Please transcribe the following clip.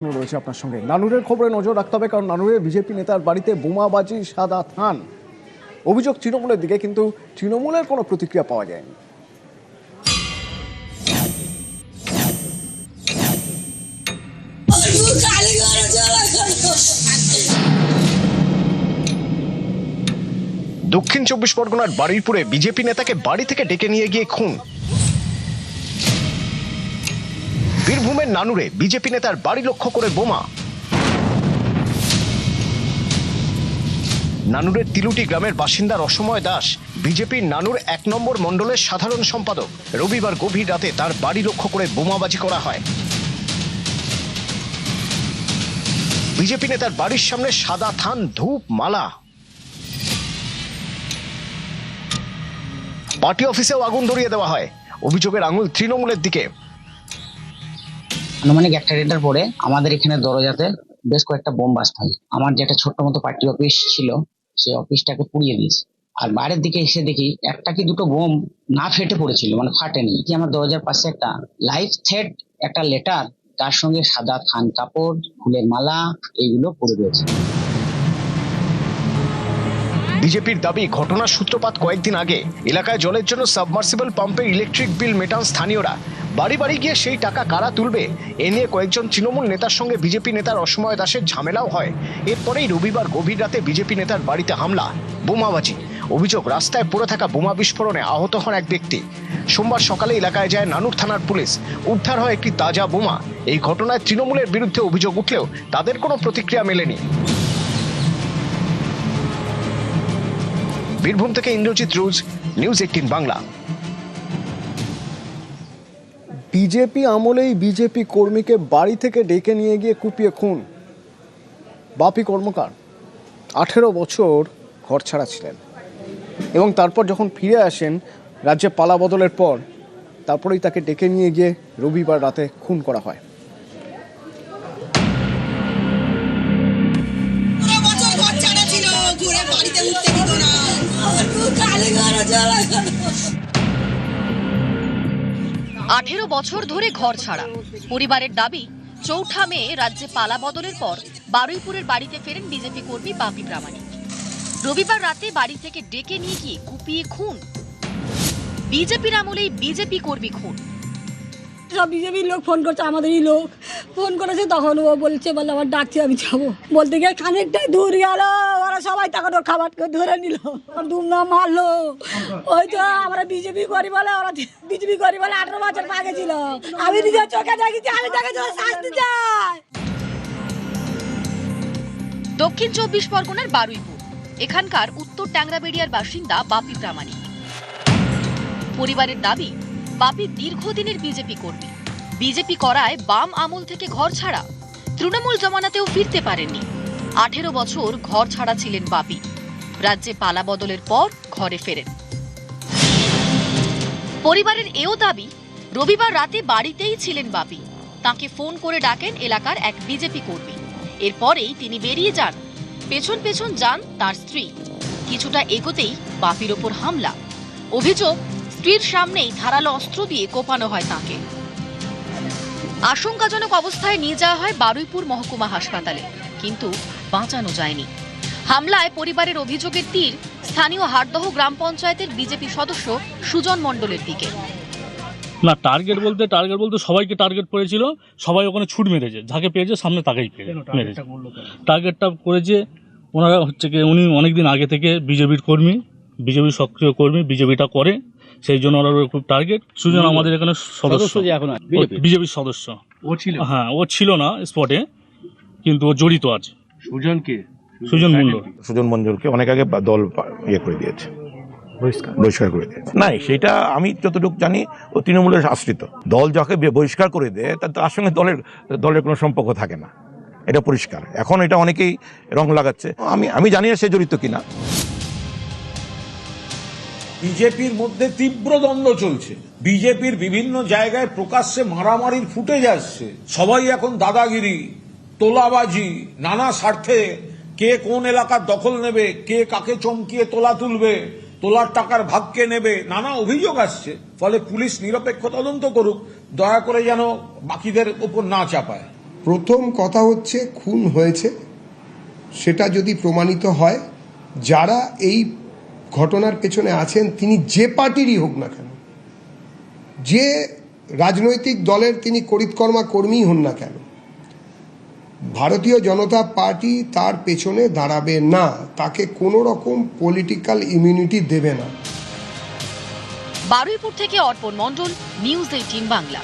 রয়েছে আপনার সঙ্গে। নানুরের খবরে নজর রাখতে হবে, কারণ নানুরের বিজেপি নেতার বাড়িতে বোমাবাজি সাদা থান। অভিযোগ তৃণমূলের দিকে, কিন্তু তৃণমূলের কোনো প্রতিক্রিয়া পাওয়া যায়নি। দক্ষিণ 24 পরগনার বারুইপুরে বিজেপি নেতাকে বাড়ি থেকে ডেকে নিয়ে গিয়ে খুন। বীরভূমের নানুরে বিজেপি নেতার বাড়ি লক্ষ্য করে বোমা। নানুরের তিলুটি গ্রামের বাসিন্দা রসময় দাস বিজেপির নানুর 1 নম্বর মণ্ডলের সাধারণ সম্পাদক। রবিবার গভীর রাতে তার বাড়ি লক্ষ্য করে বোমাবাজি করা হয়। বিজেপি নেতার বাড়ির সামনে সাদা থান, ধূপ, মালা। পার্টি অফিসেও আগুন ধরিয়ে দেওয়া হয়। অভিযোগের আঙুল তৃণমূলের দিকে। আনুমানিক 1:30টার পরে আমাদের এখানে দরজাতে বেশ কয়েকটা বোম বাস্ট হয়। আমার যেটা ছোট্ট মতো পার্টি অফিস ছিল, সেই অফিসটাকে পুড়িয়ে দিয়েছে। আর বাইরের দিকে এসে দেখি একটা কি দুটো বোম না ফেটে পড়েছিল, মানে ফাটেনি। কি আমার দরজার পাশে একটা লাইফ থ্রেট, একটা লেটার, তার সঙ্গে সাদা থান কাপড়, ফুলের মালা, এইগুলো পড়ে রয়েছে। বিজেপির দাবি, ঘটনার সূত্রপাত কয়েকদিন আগে। এলাকায় জলের জন্য সাবমার্সিবল পাম্পের ইলেকট্রিক বিল মেটান স্থানীয়রা। বাড়ি বাড়ি গিয়ে সেই টাকা কারা তুলবে, এ নিয়ে কয়েকজন তৃণমূল নেতার সঙ্গে বিজেপি নেতা রসময় দাসের ঝামেলাও হয়। এরপরেই রবিবার গভীর রাতে বিজেপি নেতার বাড়িতে হামলা, বোমাবাজি। অভিযোগ, রাস্তায় পড়ে থাকা বোমা বিস্ফোরণে আহত হন এক ব্যক্তি। সোমবার সকালে এলাকায় যায় নানুর থানার পুলিশ। উদ্ধার হয় একটি তাজা বোমা। এই ঘটনায় তৃণমূলের বিরুদ্ধে অভিযোগ উঠলেও তাদের কোনো প্রতিক্রিয়া মেলেনি। বীরভূম থেকে ইন্দ্রজিৎ রুজ, নিউজ 18 বাংলা। বিজেপি আমলেই বিজেপি কর্মীকে বাড়ি থেকে ডেকে নিয়ে গিয়ে কুপিয়ে খুন। বাপি কর্মকার 18 বছর ঘর ছাড়া ছিলেন, এবং তারপর যখন ফিরে আসেন রাজ্যে পালা বদলের পর, তারপরেই তাকে ডেকে নিয়ে গিয়ে রবিবার রাতে খুন করা হয়। আঠেরো বছর ধরে ঘর ছাড়া। পরিবারের দাবি, 4 মে রাজ্যে পালা বদলের পর বারুইপুরের বাড়িতে ফেরেন বিজেপি কর্মী বাপি প্রামাণিক। রবিবার রাতে বাড়ি থেকে ডেকে নিয়ে গিয়ে কুপিয়ে খুন। বিজেপির আমলেই বিজেপি কর্মী খুন। সব বিজেপির লোক ফোন করছে, আমাদেরই লোক ফোন করেছে। তখন ও বলছে, বলে আমার ডাকছে, আমি যাবো। বলতে গিয়ে খানিকটাই দূর গেল, ওরা সবাই তখন ওর খাবার ধরে নিল, ধুমধাম মারলো। ওই তো আমরা বিজেপি করি বলে, ওরা বিজেপি করি বলে 18 বছর আগে ছিল। আমি নিজের চোখে দেখেছি, আমি তাকে শাস্তি চাই। দক্ষিণ 24 পরগনার বারুইপুর, এখানকার উত্তর ট্যাংরাবেড়িয়ার বাসিন্দা বাপি প্রামাণিক। পরিবারের দাবি, বাপি দীর্ঘদিনের বিজেপি কর্মী। বিজেপি করায় বাম আমল থেকে ঘর ছাড়া, তৃণমূল জমানাতেও ফিরতে পারেননি। 18 বছর ঘর ছাড়া ছিলেন বাপি। রাজ্যে পালা বদলের পর ঘরে ফেরেন। পরিবারের এও দাবি, রবিবার রাতে বাড়িতেই ছিলেন বাপি। তাকে ফোন করে ডাকেন এলাকার এক বিজেপি কর্মী। এরপরেই তিনি বেরিয়ে যান। পেছন পেছন যান তার স্ত্রী। কিছুটা এগোতেই বাপির ওপর হামলা। অভিযোগ, স্ত্রীর সামনেই ধারালো অস্ত্র দিয়ে কোপানো হয় তাকে। আশঙ্কাজনক অবস্থায় নিয়ে যাওয়া হয় বারুইপুর মহকুমা হাসপাতালে, কিন্তু বাঁচানো যায়নি। হামলায় পরিবারের অভিযোগের তীর স্থানীয় হাটদহ গ্রাম পঞ্চায়েতের বিজেপি সদস্য সুজন মণ্ডলের দিকে। না, টার্গেট বলতে সবাইকে টার্গেট করেছিল। সবাই ওখানে ছুট মেরেছে, যাকে পেয়েছে সামনে তাকেই মেরেছে। টার্গেটটা করেছে ওনারা, হচ্ছে কি উনি অনেকদিন আগে থেকে বিজেপির কর্মী, বিজেপির সক্রিয় কর্মী, বিজেপিটা করে, সেই জন্য ওরা খুব টার্গেট। সুজন আমাদের এখানে সদস্য, বিজেপির সদস্য ও ছিল। হ্যাঁ, ও ছিল না স্পটে, কিন্তু ও জড়িত আছে। সুজন মণ্ডলকে অনেক আগে দল করে দিয়েছে, বহিষ্কার করে দিয়েছে। না, সেটা আমি যতটুকু জানি ও তৃণমূলের আশ্রিত। দল যাকে বহিষ্কার করে দেয় তার সঙ্গে দলের কোনো সম্পর্ক থাকে না, এটা পরিষ্কার। এখন এটা অনেকেই রং লাগাচ্ছে, আমি জানি না সে জড়িত কিনা। বিজেপির মধ্যে তীব্র দ্বন্দ্ব চলছে। বিজেপির বিভিন্ন জায়গায় প্রকাশ্যে মারামারির ফুটেজ আসছে। সবাই এখন দাদাগিরি, তোলাবাজি, নানা স্বার্থে কে কোন এলাকার দখল নেবে, কে কাকে চমকিয়ে তোলা তুলবে, তোলার টাকার ভাগ কে নেবে, নানা অভিযোগ আসছে। ফলে পুলিশ নিরপেক্ষ তদন্ত করুক, দয়া করে যেন বাকিদের উপর না চাপায়। প্রথম কথা হচ্ছে খুন হয়েছে, সেটা যদি প্রমাণিত হয়, যারা এই ঘটনার পেছনে আছেন তিনি যে পার্টিরই হোক না কেন, যে রাজনৈতিক দলের তিনি করিতকর্মা কর্মী হন না কেন, ভারতীয় জনতা পার্টি তার পেছনে দাঁড়াবে না, তাকে কোনো রকম পলিটিক্যাল ইমিউনিটি দেবে না। বারুইপুর থেকে অর্পণ মণ্ডল, নিউজ 18 বাংলা।